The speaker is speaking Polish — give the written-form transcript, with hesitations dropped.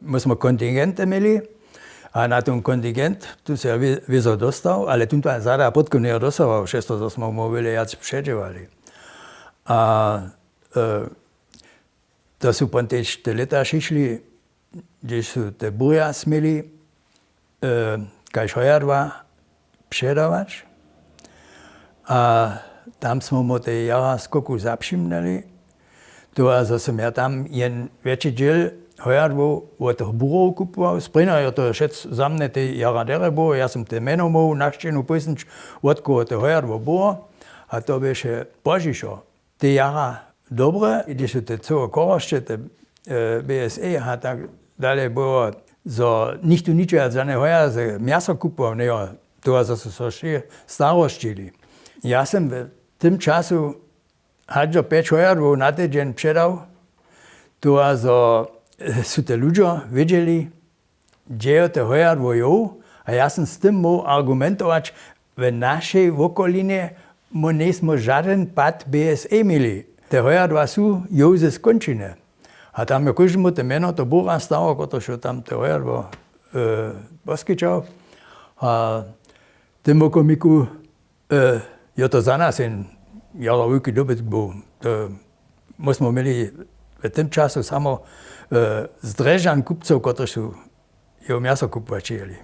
my sme kontingente mieli a na tom kontingent tu sa vizo dostal, ale tu zada podku neodostával, všetko to sme mohli jac předžívali. A to sú po tie 4 leta šišli, kde sú te buja smeli, kaž hojarva předavač. A tam sme mu te jara skoku zapšimneli. To a som ja tam jen väčší diel hojarvu od toho burov kupoval. Sprina je to všetko za mne te jara dere bolo. Ja som te meno mohu naštinu písnič, odko te hojarvo bolo. A to beše požišo. Te jara dobre, když sú te celé korošte, te BSE a tak dalej bolo, zo nikto nič za ne hojarze miaso kupoval, ne, to a zase so staroštili. Ja som v tym času hadžo 5 hojarvov na týždeň předal, to a sú te ľudia vedeli, kde je to hojarvo jo, a ja som s tým mohol argumentovať, v našej okoline my nesme žiaden pad BSE mieli. Te hojarva sú jo ze skončené. A tam je každému to meno, to bura stalo, protože tam to hojarvo poskyčal. A tým okomiku je to za nás jen jara veľký dobytok bol. My sme mieli v tým času samo z Drežan kupcov, ktorí sú jeho miaso kupovať čieli.